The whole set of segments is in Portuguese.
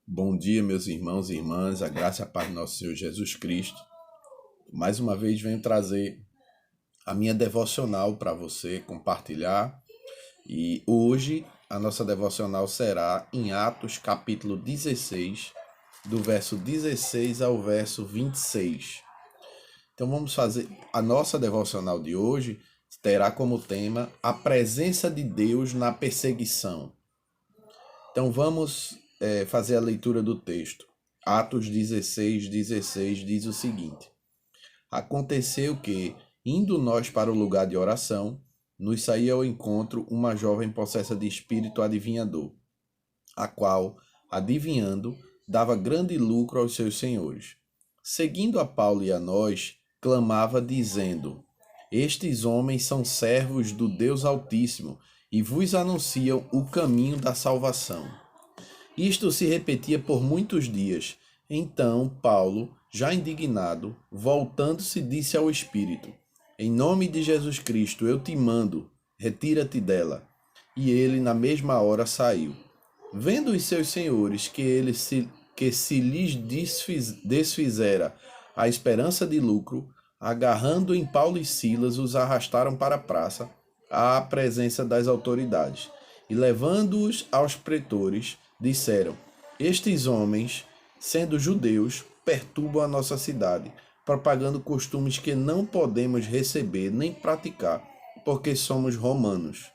Bom dia, meus irmãos e irmãs, a graça e a paz do nosso Senhor Jesus Cristo. Mais uma vez venho trazer a minha devocional para você compartilhar. E hoje a nossa devocional será em Atos capítulo 16, do verso 16 ao verso 26. Então vamos fazer a nossa devocional de hoje, terá como tema a presença de Deus na perseguição. Então vamos fazer a leitura do texto. Atos 16, 16 diz o seguinte: Aconteceu que, indo nós para o lugar de oração, nos saía ao encontro uma jovem possessa de espírito adivinhador, a qual, adivinhando, dava grande lucro aos seus senhores. Seguindo a Paulo e a nós, clamava dizendo: Estes homens são servos do Deus Altíssimo e vos anunciam o caminho da salvação. Isto se repetia por muitos dias. Então Paulo, já indignado, voltando-se, disse ao Espírito: Em nome de Jesus Cristo, eu te mando, retira-te dela. E ele, na mesma hora, saiu. Vendo os seus senhores que se lhes desfizera a esperança de lucro, agarrando em Paulo e Silas, os arrastaram para a praça, à presença das autoridades. E levando-os aos pretores, disseram: Estes homens, sendo judeus, perturbam a nossa cidade, propagando costumes que não podemos receber nem praticar, porque somos romanos.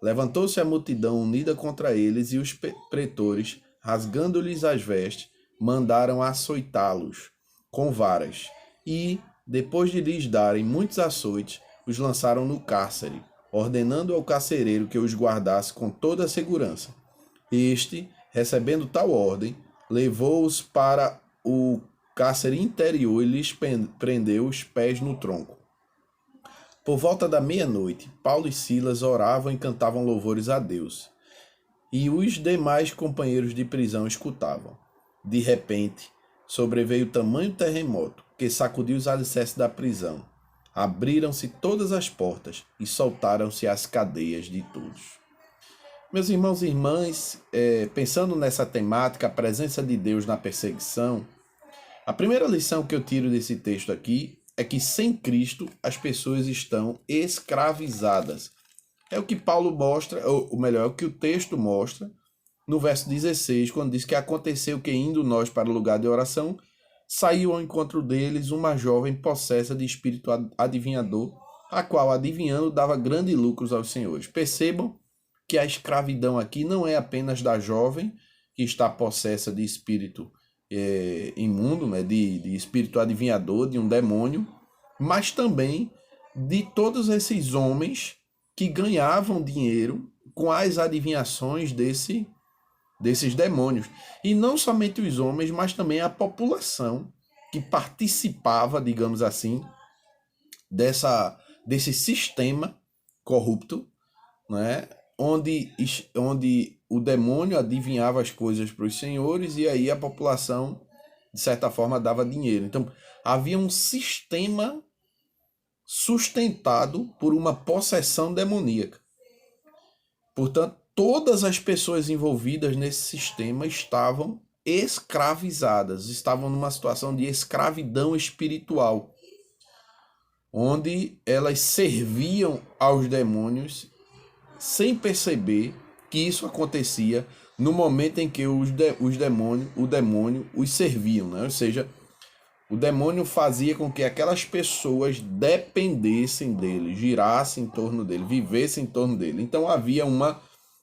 Levantou-se a multidão unida contra eles, e os pretores, rasgando-lhes as vestes, mandaram açoitá-los com varas. E, depois de lhes darem muitos açoites, os lançaram no cárcere, ordenando ao carcereiro que os guardasse com toda a segurança. Este, recebendo tal ordem, levou-os para o cárcere interior e lhes prendeu os pés no tronco. Por volta da meia-noite, Paulo e Silas oravam e cantavam louvores a Deus, e os demais companheiros de prisão escutavam. De repente, sobreveio tamanho terremoto que sacudiu os alicerces da prisão. Abriram-se todas as portas e soltaram-se as cadeias de todos. Meus irmãos e irmãs, pensando nessa temática, a presença de Deus na perseguição, a primeira lição que eu tiro desse texto aqui é que sem Cristo as pessoas estão escravizadas. É o que Paulo mostra, ou melhor, é o que o texto mostra no verso 16, quando diz que aconteceu que, indo nós para o lugar de oração, saiu ao encontro deles uma jovem possessa de espírito adivinhador, a qual, adivinhando, dava grandes lucros aos senhores. Percebam que a escravidão aqui não é apenas da jovem que está possessa de espírito imundo, né, de espírito adivinhador, de um demônio, mas também de todos esses homens que ganhavam dinheiro com as adivinhações desses demônios. E não somente os homens, mas também a população que participava, digamos assim, desse sistema corrupto, né? Onde o demônio adivinhava as coisas para os senhores e aí a população, de certa forma, dava dinheiro. Então, havia um sistema sustentado por uma possessão demoníaca. Portanto, todas as pessoas envolvidas nesse sistema estavam escravizadas, estavam numa situação de escravidão espiritual, onde elas serviam aos demônios sem perceber que isso acontecia no momento em que o demônio os serviam, né? Ou seja, o demônio fazia com que aquelas pessoas dependessem dele, girassem em torno dele, vivessem em torno dele. Então havia uma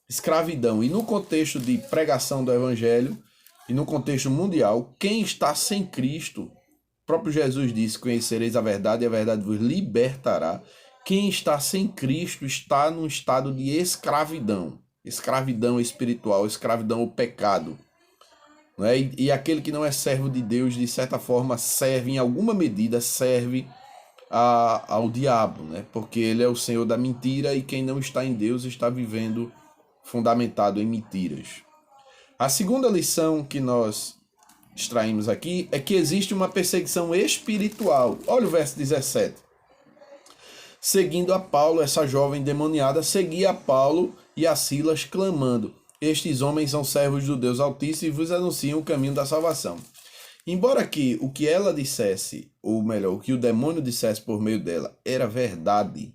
escravidão. E no contexto de pregação do evangelho, e no contexto mundial, quem está sem Cristo, o próprio Jesus disse: Conhecereis a verdade e a verdade vos libertará. Quem está sem Cristo está num estado de escravidão. Escravidão espiritual, escravidão ao pecado. Né? E aquele que não é servo de Deus, de certa forma, serve, em alguma medida, serve ao diabo. Né? Porque ele é o senhor da mentira e quem não está em Deus está vivendo fundamentado em mentiras. A segunda lição que nós extraímos aqui é que existe uma perseguição espiritual. Olha o verso 17. Seguindo a Paulo, essa jovem demoniada seguia a Paulo e a Silas clamando: estes homens são servos do Deus Altíssimo e vos anunciam o caminho da salvação. Embora que o que ela dissesse, ou melhor, o que o demônio dissesse por meio dela era verdade,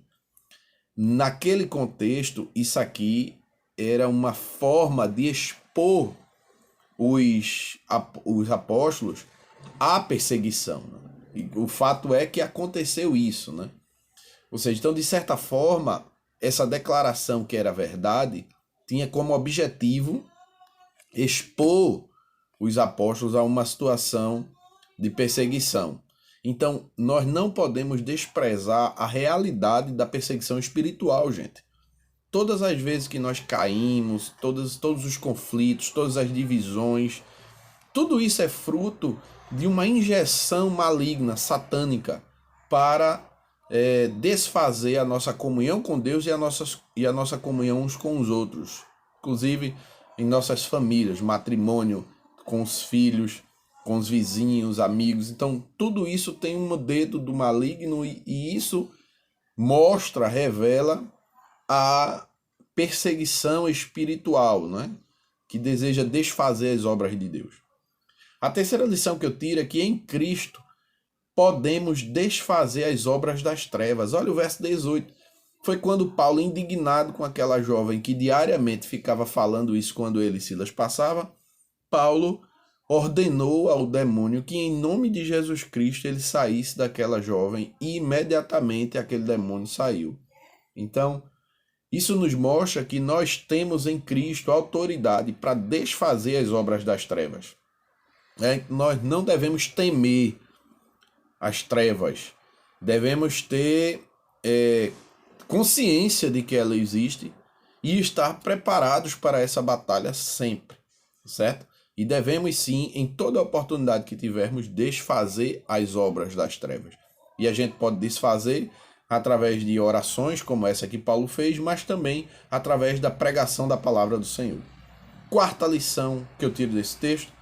naquele contexto, isso aqui era uma forma de expor os apóstolos à perseguição. Né? E o fato é que aconteceu isso, né? Ou seja, então, de certa forma, essa declaração que era verdade tinha como objetivo expor os apóstolos a uma situação de perseguição. Então, nós não podemos desprezar a realidade da perseguição espiritual, gente. Todas as vezes que nós caímos, todos os conflitos, todas as divisões, tudo isso é fruto de uma injeção maligna, satânica, para desfazer a nossa comunhão com Deus e a nossa comunhão uns com os outros. Inclusive em nossas famílias, matrimônio, com os filhos, com os vizinhos, amigos. Então, tudo isso tem um dedo do maligno e isso mostra, revela a perseguição espiritual, né? Que deseja desfazer as obras de Deus. A terceira lição que eu tiro é que em Cristo podemos desfazer as obras das trevas. Olha o verso 18. Foi quando Paulo, indignado com aquela jovem que diariamente ficava falando isso quando ele e Silas passavam, Paulo ordenou ao demônio que em nome de Jesus Cristo ele saísse daquela jovem e imediatamente aquele demônio saiu. Então, isso nos mostra que nós temos em Cristo autoridade para desfazer as obras das trevas. Nós não devemos temer as trevas. Devemos ter consciência de que ela existe e estar preparados para essa batalha sempre, certo? E devemos sim, em toda oportunidade que tivermos, desfazer as obras das trevas. E a gente pode desfazer através de orações como essa que Paulo fez, mas também através da pregação da palavra do Senhor. Quarta lição que eu tiro desse texto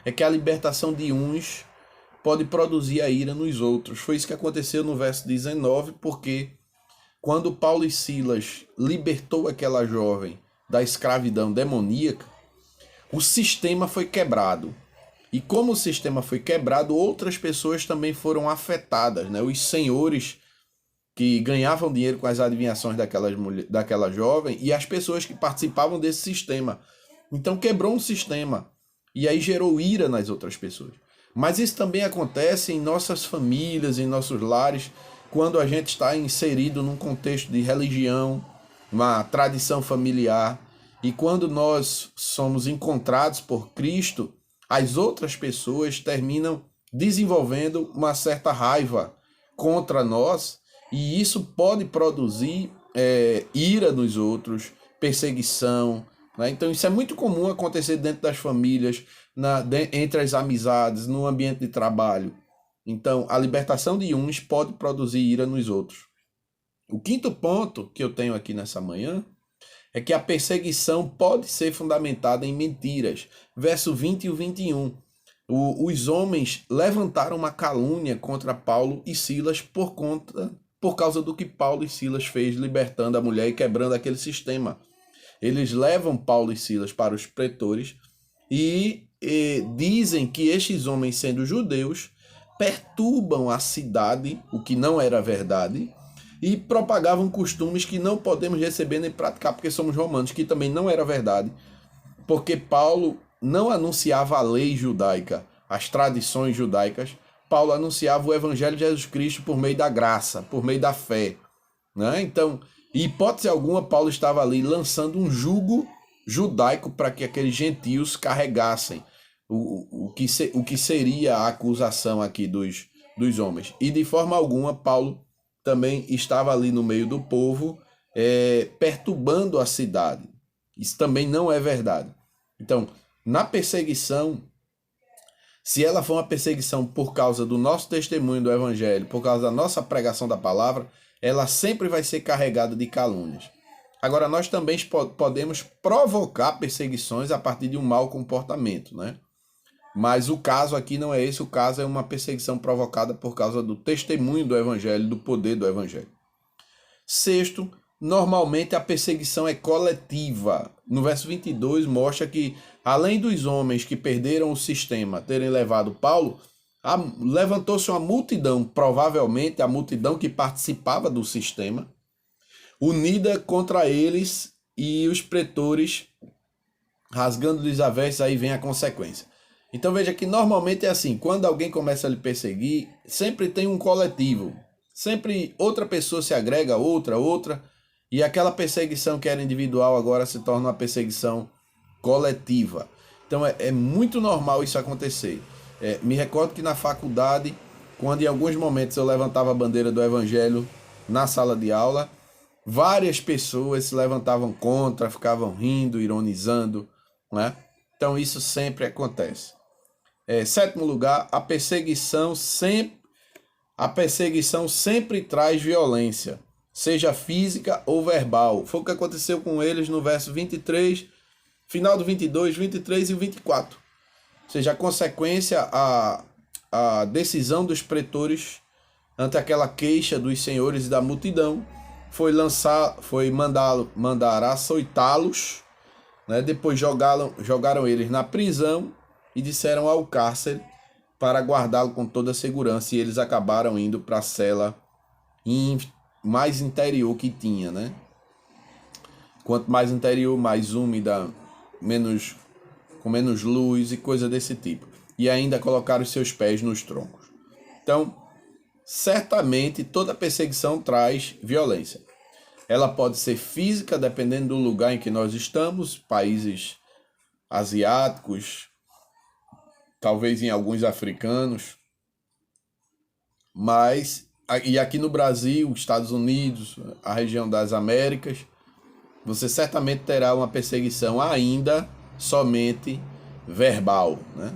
é que a libertação de uns pode produzir a ira nos outros. Foi isso que aconteceu no verso 19, porque quando Paulo e Silas libertou aquela jovem da escravidão demoníaca, o sistema foi quebrado. E como o sistema foi quebrado, outras pessoas também foram afetadas, né? Os senhores que ganhavam dinheiro com as adivinhações daquela jovem e as pessoas que participavam desse sistema. Então quebrou um sistema e aí gerou ira nas outras pessoas. Mas isso também acontece em nossas famílias, em nossos lares, quando a gente está inserido num contexto de religião, uma tradição familiar, e quando nós somos encontrados por Cristo, as outras pessoas terminam desenvolvendo uma certa raiva contra nós, e isso pode produzir ira nos outros, perseguição, né? Então isso é muito comum acontecer dentro das famílias, entre as amizades, no ambiente de trabalho. Então, a libertação de uns pode produzir ira nos outros. O quinto ponto que eu tenho aqui nessa manhã é que a perseguição pode ser fundamentada em mentiras. Verso 20 e o 21. Os homens levantaram uma calúnia contra Paulo e Silas por causa do que Paulo e Silas fez, libertando a mulher e quebrando aquele sistema. Eles levam Paulo e Silas para os pretores e dizem que estes homens, sendo judeus, perturbam a cidade, o que não era verdade, e propagavam costumes que não podemos receber nem praticar, porque somos romanos, que também não era verdade, porque Paulo não anunciava a lei judaica, as tradições judaicas. Paulo anunciava o evangelho de Jesus Cristo por meio da graça, por meio da fé, né? Então, em hipótese alguma, Paulo estava ali lançando um jugo judaico para que aqueles gentios carregassem o que seria a acusação aqui dos homens. E de forma alguma, Paulo também estava ali no meio do povo, perturbando a cidade. Isso também não é verdade. Então, na perseguição, se ela for uma perseguição por causa do nosso testemunho do evangelho, por causa da nossa pregação da palavra, ela sempre vai ser carregada de calúnias. Agora, nós também podemos provocar perseguições a partir de um mau comportamento, né? Mas o caso aqui não é esse, o caso é uma perseguição provocada por causa do testemunho do evangelho, do poder do evangelho. Sexto, normalmente a perseguição é coletiva. No verso 22 mostra que, além dos homens que perderam o sistema terem levado Paulo, levantou-se uma multidão, provavelmente a multidão que participava do sistema, unida contra eles, e os pretores rasgando-lhes a veste, aí vem a consequência. Então veja que normalmente é assim, quando alguém começa a lhe perseguir, sempre tem um coletivo, sempre outra pessoa se agrega a outra, e aquela perseguição que era individual agora se torna uma perseguição coletiva. Então é muito normal isso acontecer. Me recordo que na faculdade, quando em alguns momentos eu levantava a bandeira do evangelho na sala de aula, várias pessoas se levantavam contra, ficavam rindo, ironizando, né? Então isso sempre acontece. Sétimo lugar, a perseguição sempre traz violência, seja física ou verbal. Foi o que aconteceu com eles no verso 23, final do 22, 23 e 24. Ou seja, a consequência, a decisão dos pretores ante aquela queixa dos senhores e da multidão foi mandar açoitá-los, né? Depois jogaram eles na prisão e disseram ao cárcere para guardá-lo com toda a segurança, e eles acabaram indo para a cela mais interior que tinha, né? Quanto mais interior, mais úmida, com menos luz e coisa desse tipo. E ainda colocaram os seus pés nos troncos. Então, certamente toda perseguição traz violência. Ela pode ser física, dependendo do lugar em que nós estamos, países asiáticos, talvez em alguns africanos, e aqui no Brasil, Estados Unidos, a região das Américas, você certamente terá uma perseguição ainda somente verbal, né?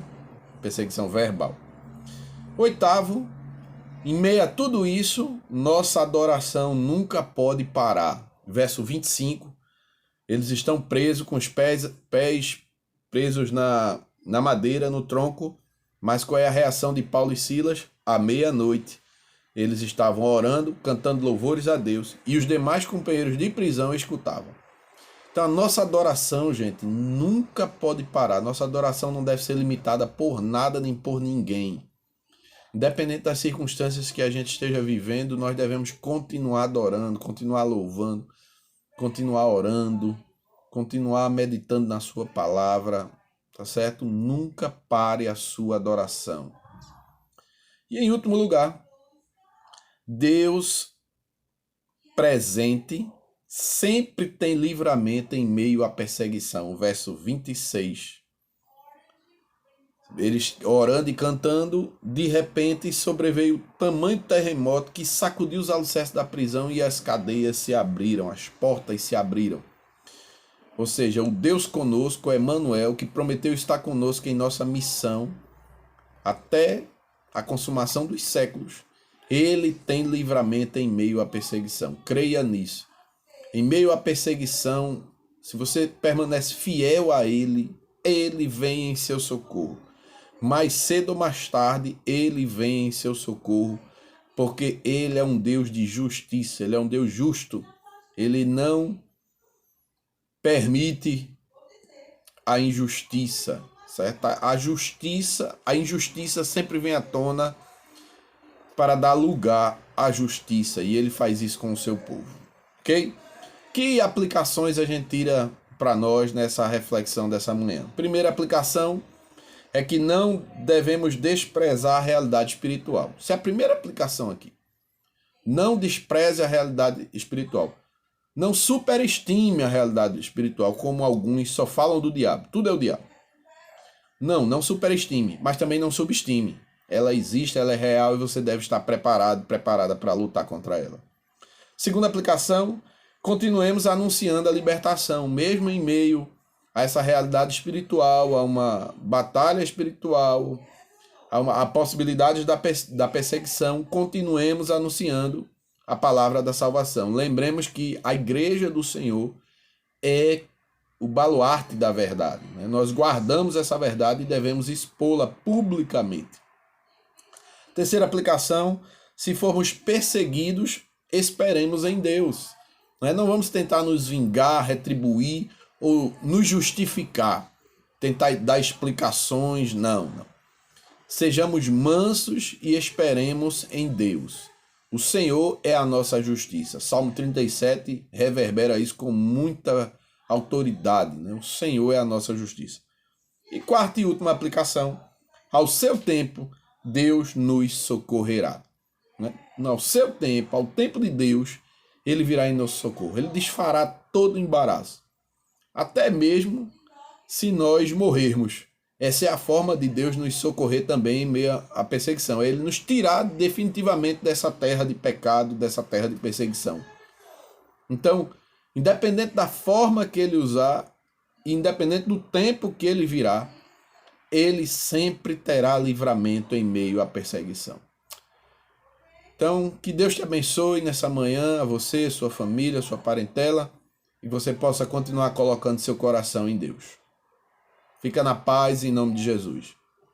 Perseguição verbal. Oitavo, em meio a tudo isso, nossa adoração nunca pode parar. Verso 25, eles estão presos com os pés presos na madeira, no tronco, mas qual é a reação de Paulo e Silas? À meia-noite, eles estavam orando, cantando louvores a Deus, e os demais companheiros de prisão escutavam. Então a nossa adoração, gente, nunca pode parar. Nossa adoração não deve ser limitada por nada nem por ninguém. Independente das circunstâncias que a gente esteja vivendo, nós devemos continuar adorando, continuar louvando, continuar orando, continuar meditando na sua palavra, tá certo? Nunca pare a sua adoração. E em último lugar, Deus presente sempre tem livramento em meio à perseguição. Verso 26. Eles orando e cantando, de repente sobreveio tamanho terremoto que sacudiu os alicerces da prisão e as cadeias se abriram, as portas se abriram. Ou seja, o Deus conosco, Emmanuel, que prometeu estar conosco em nossa missão até a consumação dos séculos, ele tem livramento em meio à perseguição. Creia nisso. Em meio à perseguição, se você permanece fiel a ele, ele vem em seu socorro. Mais cedo ou mais tarde, ele vem em seu socorro, porque ele é um Deus de justiça, ele é um Deus justo. Ele não permite a injustiça, certo? A injustiça sempre vem à tona para dar lugar à justiça, e ele faz isso com o seu povo, ok? Que aplicações a gente tira para nós nessa reflexão dessa manhã? Primeira aplicação é que não devemos desprezar a realidade espiritual. Essa é a primeira aplicação aqui. Não despreze a realidade espiritual. Não superestime a realidade espiritual, como alguns só falam do diabo. Tudo é o diabo. Não superestime, mas também não subestime. Ela existe, ela é real e você deve estar preparada para lutar contra ela. Segunda aplicação, continuemos anunciando a libertação, mesmo em meio a essa realidade espiritual, a uma batalha espiritual, a possibilidade da perseguição, continuemos anunciando a palavra da salvação. Lembremos que a igreja do Senhor é o baluarte da verdade, né? Nós guardamos essa verdade e devemos expô-la publicamente. Terceira aplicação, se formos perseguidos, esperemos em Deus. Não é? Não vamos tentar nos vingar, retribuir ou nos justificar, tentar dar explicações, não. Sejamos mansos e esperemos em Deus. O Senhor é a nossa justiça. Salmo 37 reverbera isso com muita autoridade, né? O Senhor é a nossa justiça. E quarta e última aplicação, ao seu tempo, Deus nos socorrerá. Né? Ao seu tempo, ao tempo de Deus, Ele virá em nosso socorro. Ele desfará todo o embaraço. Até mesmo se nós morrermos. Essa é a forma de Deus nos socorrer também em meio à perseguição. É Ele nos tirar definitivamente dessa terra de pecado, dessa terra de perseguição. Então, independente da forma que Ele usar, independente do tempo que Ele virá, Ele sempre terá livramento em meio à perseguição. Então, que Deus te abençoe nessa manhã, a você, sua família, sua parentela, e você possa continuar colocando seu coração em Deus. Fica na paz em nome de Jesus.